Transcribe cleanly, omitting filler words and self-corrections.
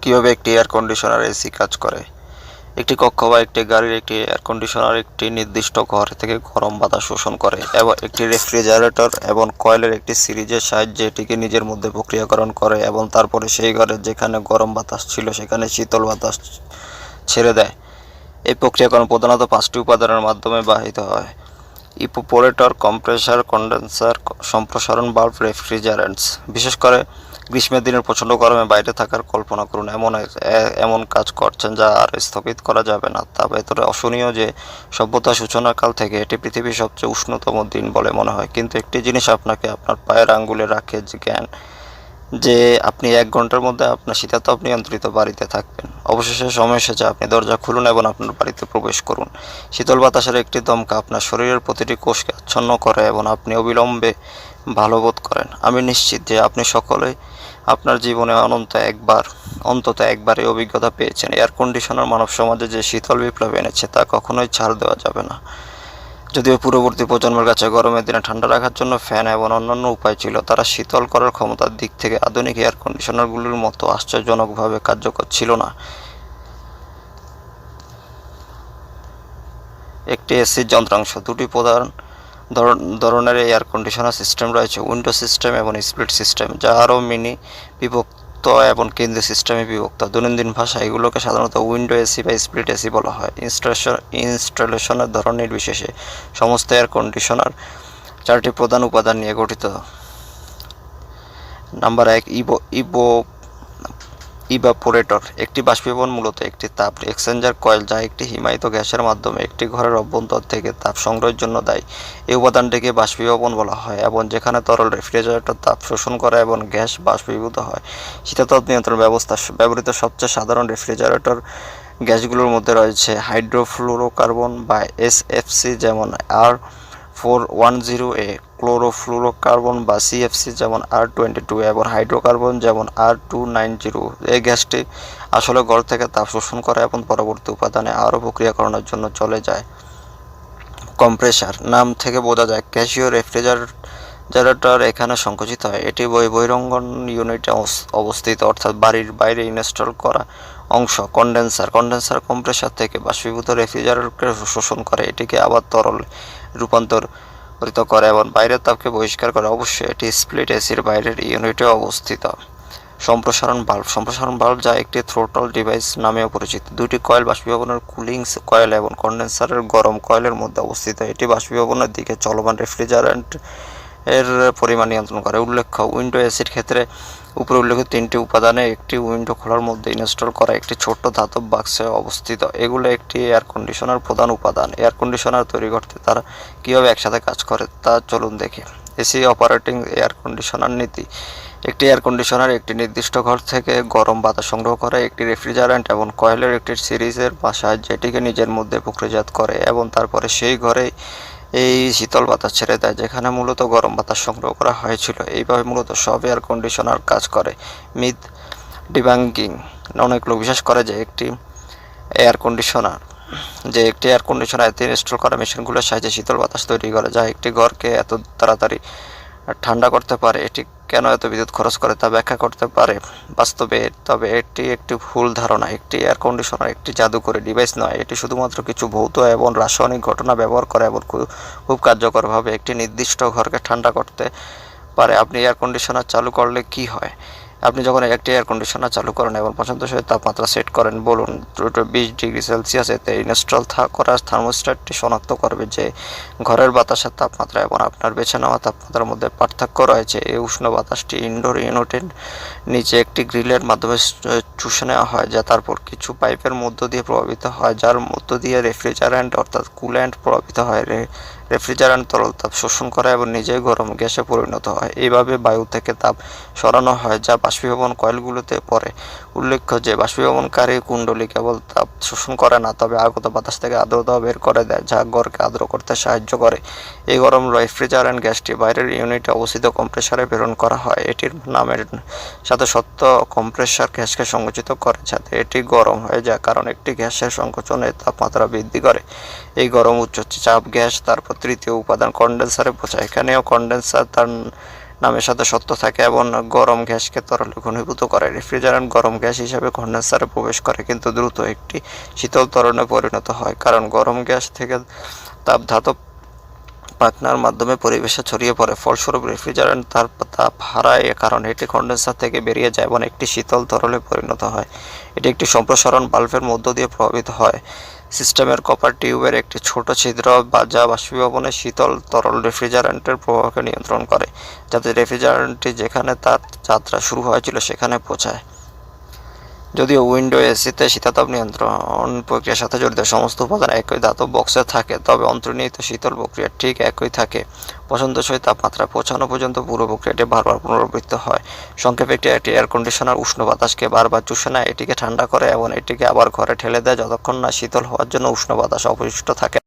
কিভাবে একটি air conditioner AC কাজ করে। একটি কক্ষ বা একটি গাড়ির একটি এয়ার কন্ডিশনার একটি নির্দিষ্ট ঘর থেকে গরম বাতাস শোষণ করে এবং একটি রেফ্রিজারেটর এবং কয়েলের একটি সিরিজের সাহায্যে এটিকে নিজের মধ্যে প্রক্রিয়াকরণ করে এবং তারপরে সেই ঘরে যেখানে গরম বাতাস ছিল সেখানে শীতল বাতাস ছেড়ে দেয়। এই প্রক্রিয়াকরণ প্রধানত 5টি উপাদানের মাধ্যমে বাহিত হয়: ইভাপোরেটর, কম্প্রেসার, কন্ডেন্সার, সম্প্রসারণ বাল্ব, রেফ্রিজারেন্টস। বিশেষ করে গ্রীষ্মের দিনের প্রচণ্ড গরমে বাইরে থাকার কল্পনা করুন, এমন কাজ করছেন যা আর স্থগিত করা যাবে না। তা ভেতরে অসহনীয় যে সভ্যতার সূচনাকাল থেকে এটি পৃথিবীর সবচেয়ে উষ্ণতম দিন বলে মনে হয়। কিন্তু একটি জিনিস আপনাকে আপনার পায়ের আঙ্গুলে রাখে জ্ঞান যে আপনি 1 ঘন্টার মধ্যে আপনার শীতাতপ নিয়ন্ত্রিত বাড়িতে থাকবেন। অবশেষে সময় এসেছে, আপনি দরজা খুলুন এবং আপনার বাড়িতে প্রবেশ করুন। শীতল বাতাসের একটি দমকা আপনার শরীরের প্রতিটি কোষকে আচ্ছন্ন করে এবং আপনি অবিলম্বে ভালো বোধ করেন। আমি নিশ্চিত যে আপনি সকলেই আপনার জীবনে অন্তত একবার এই অভিজ্ঞতা পেয়েছেন। এয়ার কন্ডিশনার মানব সমাজে যে শীতল বিপ্লব এনেছে তা কখনোই ছাড় দেওয়া যাবে না। যদিও পূর্ববর্তী প্রজন্মের কাছে গরমের দিনে ঠান্ডা রাখার জন্য ফ্যান এবং অন্যান্য উপায় ছিল, তারা শীতল করার ক্ষমতার দিক থেকে আধুনিক এয়ার কন্ডিশনারগুলির মতো আশ্চর্যজনকভাবে কার্যকর ছিল না। একটি এসির যন্ত্রাংশ। দুটি প্রধান ধরনের এয়ার কন্ডিশনার সিস্টেম রয়েছে: উইন্ডো সিস্টেম এবং স্প্লিট সিস্টেম, যা আরও মিনি বিভক্ত এবং কেন্দ্রীয় সিস্টেমে বিভক্ত। দৈনন্দিন ভাষায় এগুলোকে সাধারণত উইন্ডো এসি বা স্প্লিট এসি বলা হয়। ইনস্টলেশনের ধরন নির্বিশেষে সমস্ত এয়ার কন্ডিশনার 4টি প্রধান উপাদান নিয়ে গঠিত। Number 1, evaporator. একটি বাষ্পীভবন মূলত একটি তাপ এক্সচেঞ্জার কয়েল, যা একটি হিমায়িত গ্যাসের মাধ্যমে একটি ঘরের অভ্যন্তর থেকে তাপ সংগ্রহের জন্য দায়ী। এই উপাদানটিকে বাষ্পীভবন বলা হয় এবং যেখানে তরল রেফ্রিজারেটর তাপ শোষণ করে এবং গ্যাস বাষ্পীভূত হয়। শীতাতপ নিয়ন্ত্রণ ব্যবস্থা ব্যবহৃত সবচেয়ে সাধারণ রেফ্রিজারেটর গ্যাসগুলোর মধ্যে রয়েছে হাইড্রোফ্লুরোকার্বন বা এসএফসি যেমন R410A, ক্লোরোফ্লুরোকার্বন বা সিএফসি যেমন R22 এবং হাইড্রোকার্বন যেমন R290। এই গ্যাসটি আসলে ঘর থেকে তাপ শোষণ করে এবং পরবর্তী উপাদানে আরও প্রক্রিয়াকরণের জন্য চলে যায়। কম্প্রেসার। নাম থেকে বোঝা যায় গ্যাসীয় রেফ্রিজারেটর এখানে সংকুচিত হয়। এটি বহিরঙ্গন ইউনিটে অবস্থিত, অর্থাৎ বাড়ির বাইরে ইনস্টল করা অংশ। কন্ডেন্সার কম্প্রেসার থেকে বাষ্পীভূত রেফ্রিজারেটরকে শোষণ করে এটিকে আবার তরলে রূপান্তরিত করে এবং বাইরের তাপকে বহিষ্কার করে। অবশ্যই এটি স্প্লিট এসির বাইরের ইউনিটে অবস্থিত। সম্প্রসারণ বাল্ব, যা একটি থ্রোটল ডিভাইস নামেও পরিচিত। দুটি কয়েল বাষ্পীভবনের কুলিং কয়েল এবং কন্ডেন্সারের গরম কয়েলের মধ্যে অবস্থিত। এটি বাষ্পীভবনের দিকে চলমান রেফ্রিজারেন্ট এর পরিমাণ নিয়ন্ত্রণ করে। উল্লেখ্য, উইন্ডো এসির ক্ষেত্রে উপরে উল্লেখিত 3টি উপাদানে একটি উইন্ডো খোলার মধ্যে ইনস্টল করা একটি ছোট্ট ধাতব বাক্সে অবস্থিত। এগুলো একটি এয়ার কন্ডিশনার প্রধান উপাদান। এয়ার কন্ডিশনার তৈরি করতে তারা কীভাবে একসাথে কাজ করে তা চলুন দেখি। এসি অপারেটিং এয়ার কন্ডিশনার নীতি। একটি এয়ার কন্ডিশনার একটি নির্দিষ্ট ঘর থেকে গরম বাতাস সংগ্রহ করে একটি রেফ্রিজারেন্ট এবং কয়েলের একটি সিরিজের সাহায্যে এটিকে নিজের মধ্যে প্রক্রিয়াজাত করে এবং তারপরে সেই ঘরেই এই শীতল বাতাস ছেড়ে দেয় যেখানে মূলত গরম বাতাস সংগ্রহ করা হয়েছিল। এইভাবে মূলত সব এয়ার কন্ডিশনার কাজ করে। Myth debunking. অনেক লোক বিশ্বাস করে যে একটি এয়ার কন্ডিশনার এতে ইনস্টল করা মেশিনগুলোর সাহায্যে শীতল বাতাস তৈরি করে, যা একটি ঘরকে এত তাড়াতাড়ি ঠান্ডা করতে পারে। এটি কেন এত বিদ্যুৎ খরচ করে তা ব্যাখ্যা করতে পারে বাস্তবে, তবে এটি একটি ভুল ধারণা। একটি এয়ার কন্ডিশনার একটি জাদুকরী ডিভাইস নয়, এটি শুধুমাত্র কিছু ভৌত এবং রাসায়নিক ঘটনা ব্যবহার করে এবং খুব কার্যকরভাবে একটি নির্দিষ্ট ঘরকে ঠান্ডা করতে পারে। আপনি এয়ার কন্ডিশনার চালু করলে কি হয়? আপনি যখন একটি এয়ার কন্ডিশনার চালু করেন এবং পছন্দসই তাপমাত্রা সেট করেন, বলুন 20°C, এতে ইনস্টল করা থার্মোস্ট্যাটটি শনাক্ত করবে যে ঘরের বাতাসের তাপমাত্রা এবং আপনার বেছে নেওয়া তাপমাত্রার মধ্যে পার্থক্য রয়েছে। এই উষ্ণ বাতাসটি ইনডোর ইউনিটের নিচে একটি গ্রিলের মাধ্যমে চুষে নেওয়া হয়, যা তারপর কিছু পাইপের মধ্য দিয়ে প্রবাহিত হয়, যার মধ্য দিয়ে রেফ্রিজারেন্ট অর্থাৎ কুল্যান্ট প্রবাহিত হয়। রেফ্রিজারেন্ট তরল তাপ শোষণ করে এবং নিজেই গরম গ্যাসে পরিণত হয়। এইভাবে বায়ু থেকে তাপ সরানো হয় যা বাষ্পীভবন কয়েলগুলোতে পড়ে। উল্লেখ্য যে বাষ্পীভবনকারী কুণ্ডলী কেবল তাপ শোষণ করে না, তবে আগত বাতাস থেকে আর্দ্রতাও বের করে দেয়, যা ঘরকে আর্দ্র করতে সাহায্য করে। এই গরম রেফ্রিজারেন্ট গ্যাসটি বাইরের ইউনিটে অবস্থিত কম্প্রেসারে প্রেরণ করা হয়। এটির নামের সাথে সত্য কম্প্রেসার গ্যাসকে সংকুচিত করে যাতে এটি গরম হয়ে যায়, কারণ একটি গ্যাসের সংকোচনে তাপমাত্রা বৃদ্ধি করে। এই গরম উচ্চ চাপ গ্যাস তারপর তৃতীয় উপাদান কন্ডেন্সারে পৌঁছায়। এখানেও কন্ডেন্সার তার নামের সাথে সত্য থাকে এবং গরম গ্যাসকে তরলে ঘনীভূত করে। রেফ্রিজারেন্ট গরম গ্যাস হিসাবে কন্ডেন্সারে প্রবেশ করে কিন্তু দ্রুত একটি শীতল তরলে পরিণত হয়, কারণ গরম গ্যাস থেকে তাপ ধাতব পাখনার মাধ্যমে পরিবেশে ছড়িয়ে পড়ে। ফলস্বরূপ রেফ্রিজারেন্ট তার তাপ হারায়, কারণ এটি কন্ডেন্সার থেকে বেরিয়ে যায় এবং একটি শীতল তরলে পরিণত হয়। এটি একটি সম্প্রসারণ বাল্বের মধ্য দিয়ে প্রভাবিত হয়। সিস্টেমের কপার টিউবের একটি ছোট ছিদ্র যা বাষ্পীভবনে শীতল তরল রেফ্রিজারেন্টের প্রবাহকে নিয়ন্ত্রণ করে, যাতে রেফ্রিজারেন্টটি যেখানে তার যাত্রা শুরু হয়েছিল সেখানে পৌঁছায়। যদিও উইন্ডো এসিতে শীতাতপ নিয়ন্ত্রণ প্রক্রিয়ার সাথে জড়িত সমস্ত উপাদান একই ধাতব বক্সে থাকে, তবে অন্তর্নিহিত শীতল প্রক্রিয়া ঠিক একই থাকে। পছন্দসই তাপমাত্রা পৌঁছানো পর্যন্ত পুরো প্রক্রিয়াটি বারবার পুনরাবৃত্তি হয়। সংক্ষেপে, একটি এয়ার কন্ডিশনার উষ্ণ বাতাসকে বারবার চুষে নেয়, এটিকে ঠান্ডা করে এবং এটিকে আবার ঘরে ঠেলে দেয় যতক্ষণ না শীতল হওয়ার জন্য উষ্ণ বাতাস অবশিষ্ট থাকে।